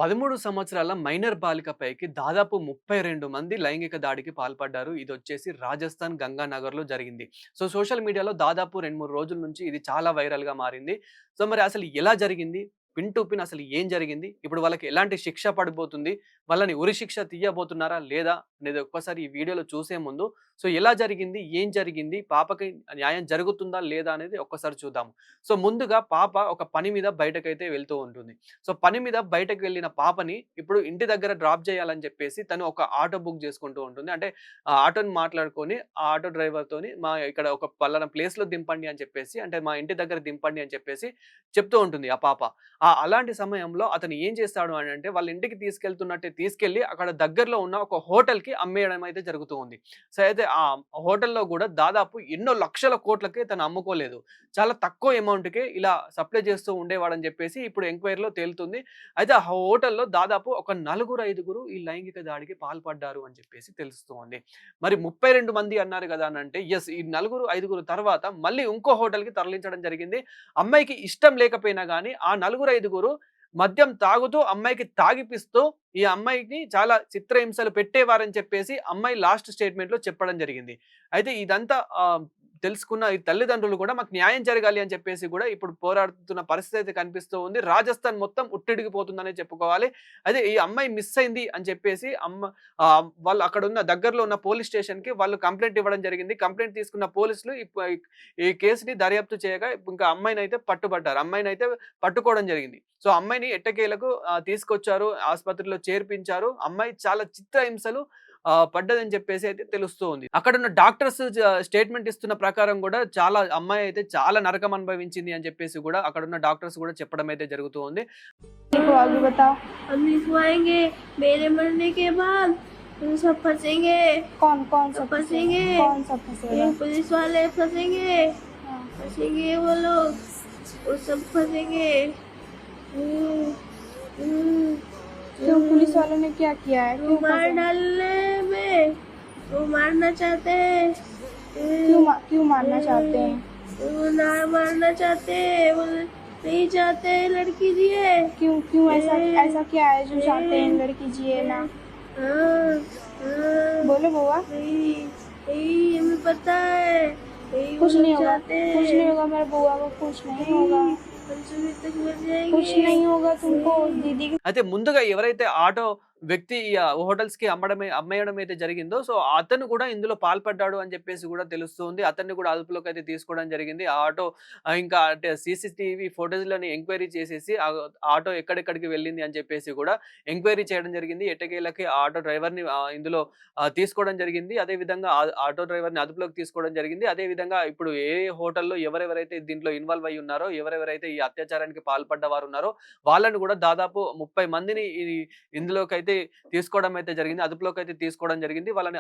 13 సంవత్సరాల మైనర్ బాలికపైకి దాదాపు 32 మంది లైంగిక దాడికి పాల్పడ్డారు. ఇదొచ్చేసి రాజస్థాన్ గంగానగర్‌లో జరిగింది. సోషల్ మీడియాలో దాదాపు 2, 3 రోజుల నుంచి ఇది చాలా వైరల్‌గా మారింది. మరి అసలు ఎలా జరిగింది? పిన్ టు పిన్ అసలు ఏం జరిగింది? ఇప్పుడు వాళ్ళకి ఎలాంటి శిక్ష పడబోతుంది? వాళ్ళని ఉరి శిక్ష తీయబోతున్నారా? లేదా? అనేది ఒక్కసారి ఈ వీడియోలో చూసే ముందు ఎలా జరిగింది? ఏం జరిగింది? పాపకి న్యాయం జరుగుతుందా? లేదా? అనేది ఒక్కసారి చూద్దాము. ముందుగా పాప ఒక పని మీద బయటకైతే వెళ్తూ ఉంటుంది. పని మీద బయటకు వెళ్ళిన పాపని ఇప్పుడు ఇంటి దగ్గర డ్రాప్ చేయాలని చెప్పేసి తను ఒక ఆటో బుక్ చేసుకుంటూ ఉంటుంది. అంటే ఆ ఆటోని మాట్లాడుకొని ఆ ఆటో డ్రైవర్‌తోని మా ఇక్కడ ఒక పలానా ప్లేస్‌లో దింపండి అని చెప్పేసి అంటే మా ఇంటి దగ్గర దింపండి అని చెప్పేసి చెప్తూ ఉంటుంది ఆ పాప. అలాంటి సమయంలో అతను ఏం చేస్తాడు అనంటే వాళ్ళ ఇంటికి తీసుకెళ్తున్నట్టే తీసుకెళ్ళి అక్కడ దగ్గరలో ఉన్న ఒక హోటల్‌కి అమ్మేయడం అయితే జరుగుతూ ఉంది. అయితే ఆ హోటల్‌లో గూడా దాదాపు ఎన్నో లక్షల కోట్లకి తను అమ్ముకోలేదు. చాలా తక్కువ అమౌంట్‌కే ఇలా సప్లై చేస్తూ ఉండేవాడని చెప్పేసి ఇప్పుడు ఎంక్వైరీలో తేలుతుంది. అయితే ఆ హోటల్‌లో దాదాపు ఒక నలుగురు, ఐదుగురు ఈ లైంగిక దాడికి పాల్పడ్డారు అని చెప్పేసి తెలుస్తోంది. మరి 32 మంది అన్నారు గదా! అనంటే యెస్, ఈ నలుగురు, ఐదుగురు తర్వాత మళ్ళీ ఇంకో హోటల్‌కి తరలించడం జరిగింది. అమ్మాయికి ఇష్టం లేకపోయినా గాని ఆ నలుగురు, ఐదుగురు మద్యం తాగుతూ అమ్మాయికి తాగిపిస్తూ ఈ అమ్మాయికి చాలా చిత్రహింసలు పెట్టేవారని చెప్పేసి అమ్మాయి లాస్ట్ స్టేట్‌మెంట్‌లో చెప్పడం జరిగింది. అయితే ఇదంతా తెలుసుకున్న ఈ తల్లిదండ్రులు కూడా మాకు న్యాయం జరగాలి అని చెప్పేసి కూడా ఇప్పుడు పోరాడుతున్న పరిస్థితి అయితే కనిపిస్తూ ఉంది. రాజస్థాన్ మొత్తం ఉట్టిడిగిపోతుందనే చెప్పుకోవాలి. అయితే ఈ అమ్మాయి మిస్ అయింది అని చెప్పేసి వాళ్ళు అక్కడున్న దగ్గరలో ఉన్న పోలీస్ స్టేషన్‌కి వాళ్ళు కంప్లెయింట్ ఇవ్వడం జరిగింది. కంప్లెయింట్ తీసుకున్న పోలీసులు ఈ కేసుని దర్యాప్తు చేయగా ఇంకా అమ్మాయినైతే పట్టుబడ్డారు. అమ్మాయినైతే పట్టుకోవడం జరిగింది. అమ్మాయిని ఎట్టకేలకు తీసుకొచ్చారు. ఆస్పత్రిలో చేర్పించారు. అమ్మాయి చాలా చిత్రహింసలు పడ్డదని చెప్పేసి అయితే తెలుస్తూ ఉంది. అక్కడున్న డాక్టర్స్ స్టేట్మెంట్ ఇస్తున్న ప్రకారం గూడా చాలా అమ్మాయి అయితే చాలా నరకం అనుభవించింది అని చెప్పేసి గూడా అక్కడున్న డాక్టర్స్ గూడా చెప్పడం అయితే జరుగుతూ ఉంది. को आगे बताओ। हम लिखवाएंगे। मेरे मरने के बाद हम सब फंसेंगे। कौन कौन सा फंसेंगे। कौन सा फंसेगा? ये पुलिस वाले फंसेंगे। हाँ। फंसेंगे वो लोग, वो सब फंसेंगे। हम्म, हम्म, क्यों पुलिस वालों ने क्या किया है? क्यों मार फंसे? डालने में वो मारना चाहते हैं। क्यों मारना चाहते हैं? वो ना मारना चाहते हैं, वो नहीं चाहते लड़की दिए। क्यों क्यों ऐसा ऐसा क्या है जो चाहते हैं लड़की जिए ना? हाँ, हाँ, बोलो बुआ। नहीं, नहीं, हमें पता है। नहीं, वो कुछ लोग नहीं होगा, चाहते हैं। कुछ नहीं होगा मेरे बुआ को, कुछ नहीं होगा, हम सुबह तक मर जाएंगे। कुछ नहीं होगा तुमको दीदी की। అయితే ముందుగా ఎవరైతే ఆటో వ్యక్తి ఈ హోటల్స్‌కి అమ్మేయడం అయితే జరిగిందో అతను కూడా ఇందులో పాల్పడ్డాడు అని చెప్పేసి కూడా తెలుస్తుంది. అతన్ని కూడా అదుపులోకి అయితే తీసుకోవడం జరిగింది. ఆ ఆటో ఇంకా అంటే సీసీటీవీ ఫుటేజ్‌లని ఎంక్వైరీ చేసేసి ఆటో ఎక్కడెక్కడికి వెళ్ళింది అని చెప్పేసి కూడా ఎంక్వైరీ చేయడం జరిగింది. ఎట్టకేలకి ఆ ఆటో డ్రైవర్‌ని ఇందులో తీసుకోవడం జరిగింది. అదే విధంగా ఆటో డ్రైవర్‌ని అదుపులోకి తీసుకోవడం జరిగింది. అదే విధంగా ఇప్పుడు ఏ హోటల్‌లో ఎవరెవరైతే దీంట్లో ఇన్వాల్వ్ అయ్యి ఉన్నారో, ఎవరెవరైతే ఈ అత్యాచారానికి పాల్పడ్డ వారు ఉన్నారో వాళ్ళని కూడా దాదాపు 30 మందిని ఇందులోకైతే తీసుకోవడం అయితే జరిగింది. అదుపులోకైతే తీసుకోవడం జరిగింది. వాళ్ళని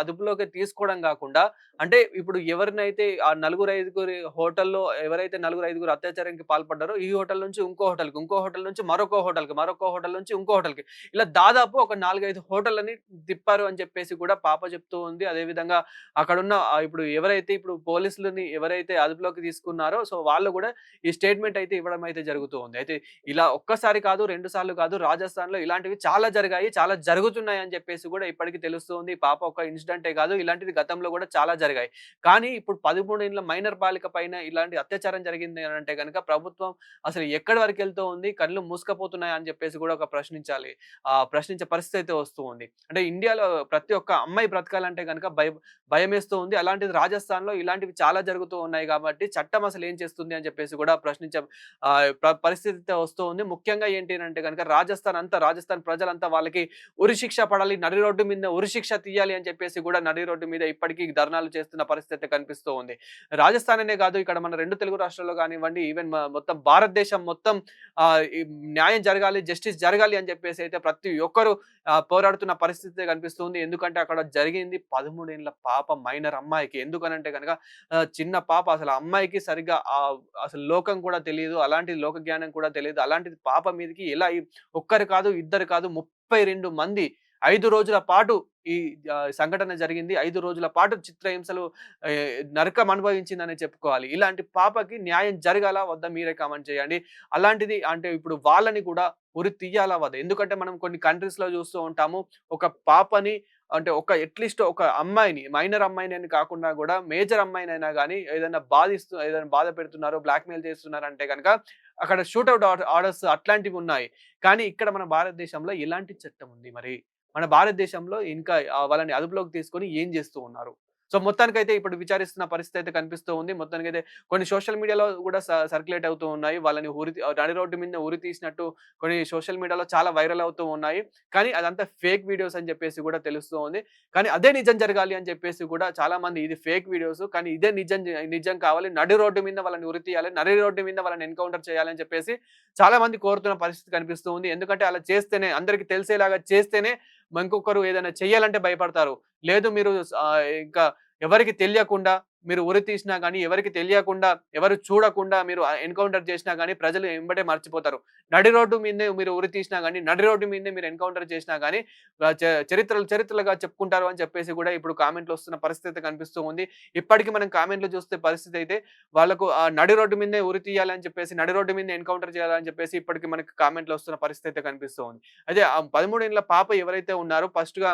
అదుపులోకి తీసుకోవడం గాకుండా అంటే ఇప్పుడు ఎవరినైతే ఆ నలుగురు, ఐదుగురి హోటల్‌లో ఎవరైతే నలుగురు, ఐదుగురు అత్యాచారానికి పాల్పడ్డారో ఈ హోటల్ నుంచి ఇంకో హోటల్‌కి, ఇంకో హోటల్ నుంచి మరొక హోటల్‌కి, మరొక హోటల్ నుంచి ఇంకో హోటల్‌కి ఇలా దాదాపు ఒక 4, 5 హోటళ్ళని తిప్పారు అని చెప్పేసి కూడా పాప చెప్తూ ఉంది. అదే విధంగా అక్కడున్న ఇప్పుడు ఎవరైతే ఇప్పుడు పోలీసులని ఎవరైతే అదుపులోకి తీసుకున్నారో వాళ్ళు గూడా ఈ స్టేట్‌మెంట్ అయితే ఇవ్వడం అయితే జరుగుతూ ఉంది. అయితే ఇలా ఒక్కసారి కాదు, 2 సార్లు కాదు రాజస్థాన్‌లో ఇలాంటివి చాలా జరిగాయి. చాలా జరుగుతున్నాయి అని చెప్పేసి కూడా ఇప్పటికి తెలుస్తుంది. పాప ఒక ఇన్సిడెంటే కాదు. ఇలాంటిది గతంలో కూడా చాలా జరిగాయి. కానీ ఇప్పుడు 13 ఏళ్ల మైనర్ బాలిక పైన ఇలాంటి అత్యాచారం జరిగింది అనంటే గనక ప్రభుత్వం అసలు ఎక్కడి వరకెళ్తూ ఉంది? కళ్ళు మూసుకుపోతున్నాయా అని చెప్పేసి కూడా ప్రశ్నించాలి. ప్రశ్నించే పరిస్థితి అయితే వస్తూ ఉంది. అంటే ఇండియాలో ప్రతి ఒక్క అమ్మాయి బ్రతకాలంటే గనక భయమేస్తూ ఉంది. అలాంటిది రాజస్థాన్‌లో ఇలాంటివి చాలా జరుగుతూ ఉన్నాయి కాబట్టి చట్టం అసలు ఏం చేస్తుంది అని చెప్పేసి కూడా ప్రశ్నించే పరిస్థితి అయితే వస్తూ ఉంది. ముఖ్యంగా ఏంటి అనంటే గనక రాజస్థాన్ ప్రజలంతా వాళ్ళకి ఉరి శిక్ష పడాలి. నడి రోడ్డు మీద ఉరి శిక్ష తీయాలి అని చెప్పేసి కూడా నడి రోడ్డు మీద ఇప్పటికీ ధర్నాలు చేస్తున్న పరిస్థితి అయితే కనిపిస్తూ ఉంది. రాజస్థాన్ అనే కాదు ఇక్కడ మన 2 తెలుగు రాష్ట్రాల్లో కానివ్వండి, ఈవెన్ మొత్తం భారతదేశం మొత్తం ఈ న్యాయం జరగాలి, జస్టిస్ జరగాలి అని చెప్పేసి అయితే ప్రతి ఒక్కరు పోరాడుతున్న పరిస్థితి కనిపిస్తుంది. ఎందుకంటే అక్కడ జరిగింది 13 ఏళ్ల పాప మైనర్ అమ్మాయికి. ఎందుకనంటే గనక చిన్న పాప అసలు ఆ అమ్మాయికి సరిగ్గా అసలు లోకం కూడా తెలీదు. అలాంటి లోక జ్ఞానం కూడా తెలీదు. అలాంటిది పాప మీదకి ఎలా ఒక్కరు కాదు, ఇద్దరు కాదు 32 మంది 5 రోజుల పాటు ఈ సంఘటన జరిగింది. 5 రోజుల పాటు చిత్రహింసలు నరకం అనుభవించిందనే చెప్పుకోవాలి. ఇలాంటి పాపకి న్యాయం జరగాలా? వద్దా? మీరే కామెంట్ చేయండి. అలాంటిది అంటే ఇప్పుడు వాళ్ళని కూడా ఉరి తీయాలా వద్దా? ఎందుకంటే మనం కొన్ని కంట్రీస్‌లో చూస్తూ ఉంటాము. ఒక పాపని అంటే ఒక అట్‌లీస్ట్ ఒక అమ్మాయిని, మైనర్ అమ్మాయిని అని కాకుండా గూడా మేజర్ అమ్మాయినైనా గాని ఏదైనా బాధ పెడుతున్నారు, బ్లాక్‌మెయిల్ చేస్తున్నారంటే గనక అక్కడ షూట్ ఔట్ ఆర్డర్స్ అట్లాంటివున్నాయి. కానీ ఇక్కడ మన భారతదేశంలో ఎలాంటి చట్టం ఉంది మరి? మన భారతదేశంలో ఇంకా వాళ్ళని అదుపులోకి తీసుకొని ఏం జేస్తూ ఉన్నారు? సో, మొత్తానికైతే ఇప్పుడు విచారిస్తున్న పరిస్థితి అయితే కనిపిస్తూ ఉంది. మొత్తానికైతే కొన్ని సోషల్ మీడియాలో గూడా సర్క్యులేట్ అవుతూ ఉన్నాయి. వాళ్ళని నడి రోడ్డు మీద ఉరి తీసినట్టు కొన్ని సోషల్ మీడియాలో చాలా వైరల్ అవుతూ ఉన్నాయి. కానీ అదంతా ఫేక్ వీడియోస్ అని చెప్పేసి గూడా తెలుస్తూ ఉంది. కానీ అదే నిజం జరగాలి అని చెప్పేసి గూడా చాలామంది ఇది ఫేక్ వీడియోస్ కానీ ఇదే నిజం కావాలి. నడి రోడ్డు మీద వాళ్ళని ఉరి తీయాలి. నడి రోడ్డు మీద వాళ్ళని ఎన్‌కౌంటర్ చేయాలి అని చెప్పేసి చాలామంది కోరుతున్న పరిస్థితి కనిపిస్తూ ఉంది. ఎందుకంటే అలా చేస్తేనే అందరికి తెలిసేలాగా చేస్తేనే ఇంకొకరు ఏదైనా చేయాలంటే భయపడతారు. లేదు మీరు ఇంకా ఎవరికీ తెలియకుండా మీరు ఉరి తీసినా గాని, ఎవరికీ తెలియకుండా, ఎవరు చూడకుండా మీరు ఎన్‌కౌంటర్ చేసినా గాని ప్రజలు ఎంబటే మర్చిపోతారు. నడి రోడ్డు మీదనే మీరు ఉరి తీసినా గాని, నడి రోడ్డు మీదనే మీరు ఎన్‌కౌంటర్ చేసినా గాని చరిత్రలుగా చెప్పుకుంటారు అని చెప్పేసి కూడా ఇప్పుడు కామెంట్‌లు వస్తున్న పరిస్థితి కనిపిస్తూ ఉంది. ఇప్పటికి మనం కామెంట్‌లు చూస్తే పరిస్థితి అయితే వాళ్ళకు నడి రోడ్డు మీదనే ఉరి తీయాలని చెప్పేసి, నడి రోడ్డు మీదనే ఎన్‌కౌంటర్ చేయాలని చెప్పేసి ఇప్పటికి మనకి కామెంట్‌లు వస్తున్న పరిస్థితి అయితే కనిపిస్తూ ఉంది. అయితే ఆ 13 ఏళ్ల పాప ఎవరైతే ఉన్నారో ఫస్ట్‌గా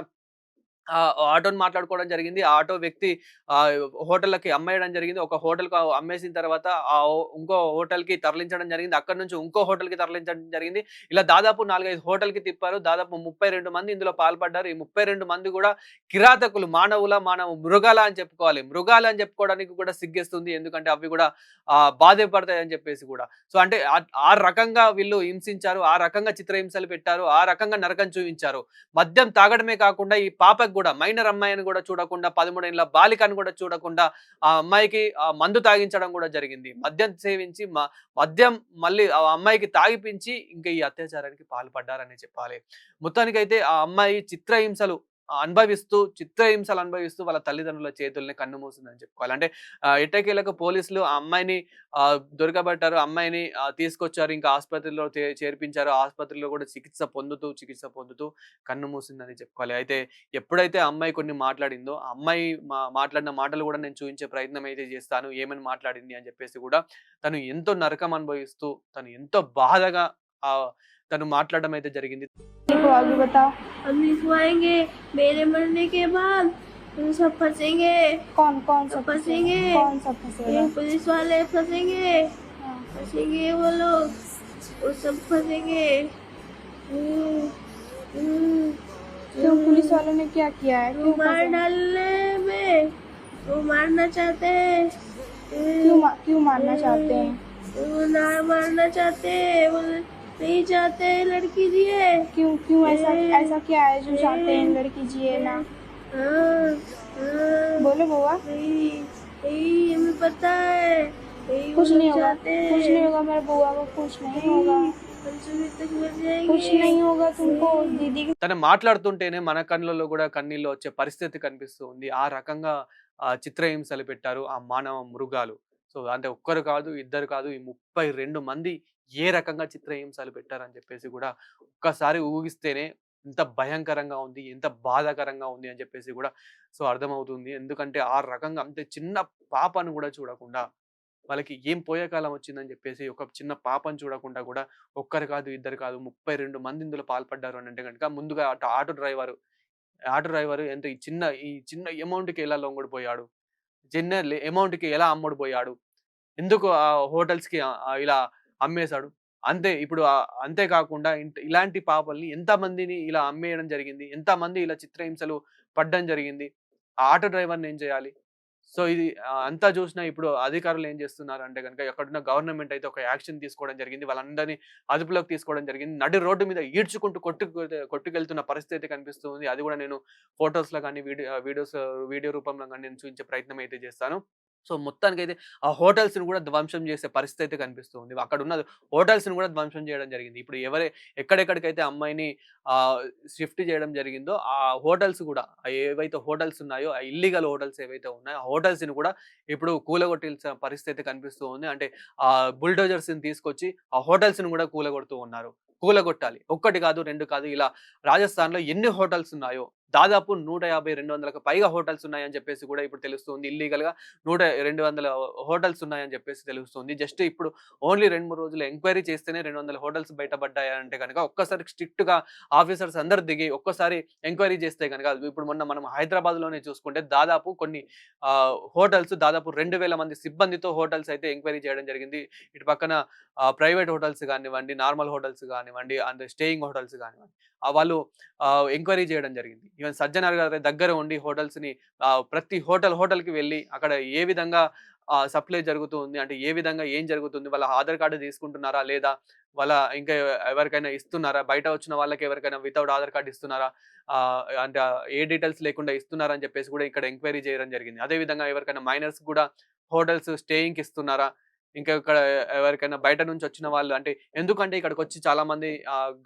ఆటోని మాట్లాడుకోవడం జరిగింది. ఆ ఆటో వ్యక్తి హోటళ్ళకి అమ్మేయడం జరిగింది. ఒక హోటల్‌కి అమ్మేసిన తర్వాత ఇంకో హోటల్‌కి తరలించడం జరిగింది. అక్కడి నుంచి ఇంకో హోటల్‌కి తరలించడం జరిగింది. ఇలా దాదాపు 4, 5 హోటల్‌కి తిప్పారు. దాదాపు 32 మంది ఇందులో పాల్పడ్డారు. ఈ 32 మంది కూడా కిరాతకులు. మృగాలా అని చెప్పుకోవాలి. మృగాలు అని చెప్పుకోవడానికి కూడా సిగ్గేస్తుంది. ఎందుకంటే అవి కూడా బాధపడతాయని చెప్పేసి కూడా. సో, అంటే ఆ రకంగా వీళ్ళు హింసించారు. ఆ రకంగా చిత్రహింసలు పెట్టారు. ఆ రకంగా నరకం చూయించారు. మద్యం తాగడమే కాకుండా ఈ పాపకు గూడా మైనర్ అమ్మాయిని గూడా చూడకుండా 13 ఏళ్ల బాలికను గూడా చూడకుండా ఆ అమ్మాయికి మందు తాగించడం గూడా జరిగింది. మద్యం సేవించి మద్యం మళ్ళీ ఆ అమ్మాయికి తాగిపించి ఇంకా ఈ అత్యాచారానికి పాల్పడ్డారనే చెప్పాలి. మొత్తానికైతే ఆ అమ్మాయి చిత్రహింసలు అనుభవిస్తూ వాళ్ళ తల్లిదండ్రుల చేతుల్ని కన్నుమూసిందని చెప్పుకోవాలి. అంటే ఎట్టకేలకు పోలీసులు ఆ అమ్మాయిని దొరకబట్టారు. అమ్మాయిని తీసుకొచ్చారు. ఇంకా ఆస్పత్రిలో చేర్పించారు. ఆస్పత్రిలో కూడా చికిత్స పొందుతూ కన్ను మూసిందని చెప్పుకోవాలి. అయితే ఎప్పుడైతే ఆ అమ్మాయి కొన్ని మాట్లాడిందో, ఆ అమ్మాయి మాట్లాడిన మాటలు కూడా నేను చూయించే ప్రయత్నం అయితే చేస్తాను. ఏమని మాట్లాడింది అని చెప్పేసి కూడా తను ఎంతో నరకం అనుభవిస్తూ, తను ఎంతో బాధగా తను మాట్లాడడం అయితే జరిగింది. को आगे बताओ। हम लिखवाएंगे मेरे मरने के बाद तुम सब फंसेंगे। कौन कौन सब सब फंसेंगे। कौन सब फंसेगा? ये पुलिस वाले फंसेंगे। हाँ। फंसेंगे वो लोग, वो सब फंसेंगे। हम्म, हम्म, क्यों पुलिस वालों ने क्या किया है? वो मार फंसे? डालने में वो मारना चाहते हैं। क्यों मारना चाहते हैं? वो ना मारना चाहते हैं, वो नहीं चाहते लड़की दिए। क्यों क्यों ऐसा क्या है जो चाहते हैं लड़की जिए ना? हाँ, हाँ, बोलो बुआ। नहीं नहीं हमें पता है। नहीं वो कुछ लोग नहीं होगा, चाहते हैं। कुछ नहीं होगा मेरे बुआ को, कुछ नहीं होगा, हम सभी तक मर जाएंगे। कुछ नहीं होगा तुमको। दीदी की తను మాట్లాడుతుంటేనే మన కళ్ళలో గూడా కన్నీళ్ళు వచ్చే పరిస్థితి కనిపిస్తూ ఉంది. ఆ రకంగా చిత్రహింసలు పెట్టారు ఆ మానవ మృగాలు. సో, అంటే ఒక్కరు కాదు, ఇద్దరు కాదు, ఈ 32 మంది ఏ రకంగా చిత్రహింసలు పెట్టారని చెప్పేసి గూడా ఒక్కసారి ఊహిస్తేనే ఎంత భయంకరంగా ఉంది, ఎంత బాధాకరంగా ఉంది అని చెప్పేసి గూడా సో, అర్థమవుతుంది. ఎందుకంటే ఆ రకంగా అంటే చిన్న పాపను గూడా చూడకుండా వాళ్ళకి ఏం పోయే కాలం వచ్చిందని చెప్పేసి ఒక చిన్న పాపని చూడకుండా కూడా ఒక్కరు కాదు, ఇద్దరు కాదు 32 మంది ఇందులో పాల్పడ్డారు అనంటే గనుక ముందుగా ఆటో డ్రైవరు ఎంత ఈ చిన్న అమౌంట్‌కి ఎలా లొంగడిపోయాడు? చిన్న అమౌంట్‌కి ఎలా అమ్ముడుపోయాడు? ఎందుకు హోటల్స్‌కి ఇలా అమ్మేసాడు? ఇప్పుడు అంతే కాకుండా ఇలాంటి పాపల్ని ఎంతమందిని ఇలా అమ్మేయడం జరిగింది? ఎంతమంది ఇలా చిత్రహింసలు పడడం జరిగింది? ఆ ఆటో డ్రైవర్‌ని ఏం చేయాలి? సో, ఇది అంతా చూసినా ఇప్పుడు అధికారులు ఏం చేస్తున్నారంటే గనుక అక్కడున్న గవర్నమెంట్ అయితే ఒక యాక్షన్ తీసుకోవడం జరిగింది. వాళ్ళందరిని అదుపులోకి తీసుకోవడం జరిగింది. నడి రోడ్డు మీద ఈడ్చుకుంటూ కొట్టుకెళ్తున్న పరిస్థితి అయితే కనిపిస్తూ ఉంది. అది కూడా నేను ఫోటోస్‌లో గాని, వీడియో రూపంలో గాని నేను చూపించే ప్రయత్నం అయితే చేస్తాను. సో, మొత్తానికైతే ఆ హోటల్స్‌ని కూడా ధ్వంసం చేసే పరిస్థితి అయితే కనిపిస్తూ ఉంది. అక్కడున్న హోటల్స్‌ని కూడా ధ్వంసం చేయడం జరిగింది. ఇప్పుడు ఎక్కడెక్కడికైతే అమ్మాయిని షిఫ్ట్ చేయడం జరిగిందో ఆ హోటల్స్ కూడా ఏవైతే హోటల్స్ ఉన్నాయో, ఆ ఇల్లీగల్ హోటల్స్ ఏవైతే ఉన్నాయో, ఆ హోటల్స్‌ని కూడా ఇప్పుడు కూలగొట్టాల్సిన పరిస్థితి అయితే కనిపిస్తూ ఉంది. అంటే బుల్డోజర్స్‌ని తీసుకొచ్చి ఆ హోటల్స్‌ని కూడా కూలగొడుతూ ఉన్నారు. కూలగొట్టాలి. ఒక్కటి కాదు, 2 కాదు ఇలా రాజస్థాన్‌లో ఎన్ని హోటల్స్ ఉన్నాయో దాదాపు 150, 200కి పైగా హోటల్స్ ఉన్నాయని చెప్పేసి కూడా ఇప్పుడు తెలుస్తుంది. ఇల్లీగల్‌గా 200 హోటల్స్ ఉన్నాయని చెప్పేసి తెలుస్తుంది. జస్ట్ ఇప్పుడు ఓన్లీ 2, 3 రోజులు ఎంక్వైరీ చేస్తేనే 200 హోటల్స్ బయటపడ్డాయంటే గనక ఒక్కసారి స్ట్రిక్ట్‌గా ఆఫీసర్స్ అందరూ దిగి ఒక్కసారి ఎంక్వైరీ చేస్తే గనక ఇప్పుడు మొన్న మనం హైదరాబాద్‌లోనే చూసుకుంటే దాదాపు కొన్ని హోటల్స్ దాదాపు 2000 మంది సిబ్బందితో హోటల్స్ అయితే ఎంక్వైరీ చేయడం జరిగింది. ఇటు పక్కన ప్రైవేట్ హోటల్స్ గానివ్వండి, నార్మల్ హోటల్స్ గానివ్వండి, అండ్ స్టేయింగ్ హోటల్స్ గానివ్వండి. వాళ్ళు ఎంక్వైరీ చేయడం జరిగింది. ఈవెన్ సజ్జనార్ గారి దగ్గర ఉండి హోటల్స్‌ని ప్రతి హోటల్‌కి వెళ్లి అక్కడ ఏ విధంగా సప్లై జరుగుతూ ఉంది. అంటే ఏ విధంగా ఏం జరుగుతుంది? వాళ్ళ ఆధార్ కార్డ్ తీసుకుంటున్నారా? లేదా? వాళ్ళ ఇంకా ఎవరికైనా ఇస్తున్నారా? బయట వచ్చిన వాళ్ళకి ఎవరికైనా వితౌట్ ఆధార్ కార్డ్ ఇస్తున్నారా? అంటే ఏ డీటెయిల్స్ లేకుండా ఇస్తున్నారా? అని చెప్పేసి కూడా ఇక్కడ ఎంక్వైరీ చేయడం జరిగింది. అదే విధంగా ఎవరికైనా మైనర్స్ కూడా హోటల్స్ స్టేయింగ్‌కి ఇస్తున్నారా? ఇంకా ఇక్కడ ఎవరికైనా బయట నుంచి వచ్చిన వాళ్ళు అంటే ఎందుకంటే ఇక్కడికొచ్చి చాలామంది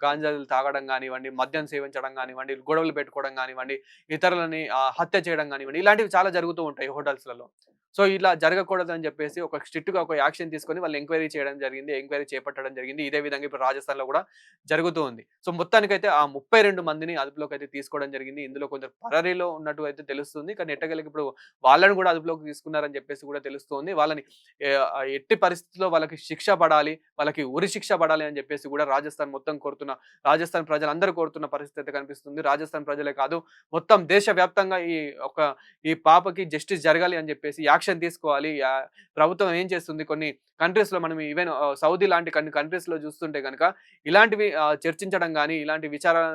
గాంజాలు తాగడం గానివ్వండి, మద్యం సేవించడం గానివ్వండి, గొడవలు పెట్టుకోవడం గానివ్వండి, ఇతరులని హత్య చేయడం గానివ్వండి, ఇలాంటివి చాలా జరుగుతూ ఉంటాయి హోటల్స్‌లలో. సో, ఇలా జరగకూడదని జెప్పేసి ఒక స్ట్రిక్ట్‌గా ఒక యాక్షన్ తీసుకొని వాళ్ళు ఎంక్వైరీ చేయడం జరిగింది. ఎంక్వైరీ చేపట్టడం జరిగింది. ఇదే విధంగా ఇప్పుడు రాజస్థాన్‌లో గూడా జరుగుతూ ఉంది. సో, మొత్తానికైతే ఆ 32 మందిని అదుపులోకైతే తీసుకోవడం జరిగింది. ఇందులో కొందరు పరారీలో ఉన్నట్టు అయితే తెలుస్తుంది. కానీ ఎట్టకేలకి ఇప్పుడు వాళ్ళని గూడా అదుపులోకి తీసుకున్నారని జెప్పేసి గూడా తెలుస్తోంది. వాళ్ళని ఎట్టి పరిస్థితిలో వాళ్ళకి శిక్ష పడాలి, వాళ్ళకి ఉరి శిక్ష పడాలి అని జెప్పేసి గూడా రాజస్థాన్ ప్రజలందరూ కోరుతున్న పరిస్థితి అయితే కనిపిస్తుంది. రాజస్థాన్ ప్రజలే కాదు, మొత్తం దేశవ్యాప్తంగా ఈ పాపకి జస్టిస్ జరగాలి అని జెప్పేసి యాక్షన్ తీసుకోవాలి. ప్రభుత్వం ఏం చేస్తుంది కొన్ని కంట్రీస్‌లో మనం ఈవెన్ సౌదీ లాంటి కొన్ని కంట్రీస్‌లో చూస్తుంటే గనక ఇలాంటివి చర్చించడం గాని, ఇలాంటి విచారణ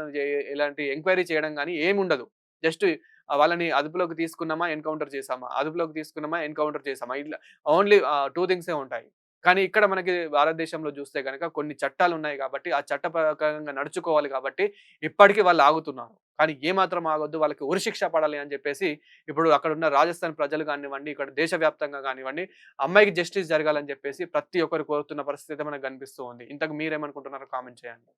ఇలాంటి ఎంక్వైరీ చేయడం గాని ఏముండదు. జస్ట్ వాళ్ళని అదుపులోకి తీసుకున్నామా, ఎన్‌కౌంటర్ చేసామా, అదుపులోకి తీసుకున్నామా, ఎన్‌కౌంటర్ చేసామా. ఇట్లా ఓన్లీ 2 థింగ్సే ఉంటాయి. కానీ ఇక్కడ మనకి భారతదేశంలో చూస్తే గనక కొన్ని చట్టాలున్నాయి గాబట్టి, ఆ చట్ట ప్రకారంగా నడుచుకోవాలి గాబట్టి, ఇప్పటికి వాళ్ళు ఆగుతున్నారు. కానీ ఏమాత్రం ఆగొద్దు. వాళ్ళకి ఉరిశిక్ష పడాలి అని జెప్పేసి, ఇప్పుడు అక్కడున్న రాజస్థాన్ ప్రజలు గానివ్వండి, ఇక్కడ దేశవ్యాప్తంగా గానివ్వండి, అమ్మాయికి జస్టిస్ జరగాలని జెప్పేసి ప్రతి ఒక్కరు కోరుతున్న పరిస్థితి అయితే మనకు కనిపిస్తూ ఉంది. ఇంతకు మీరేమనుకుంటున్నారో కామెంట్ చేయండి.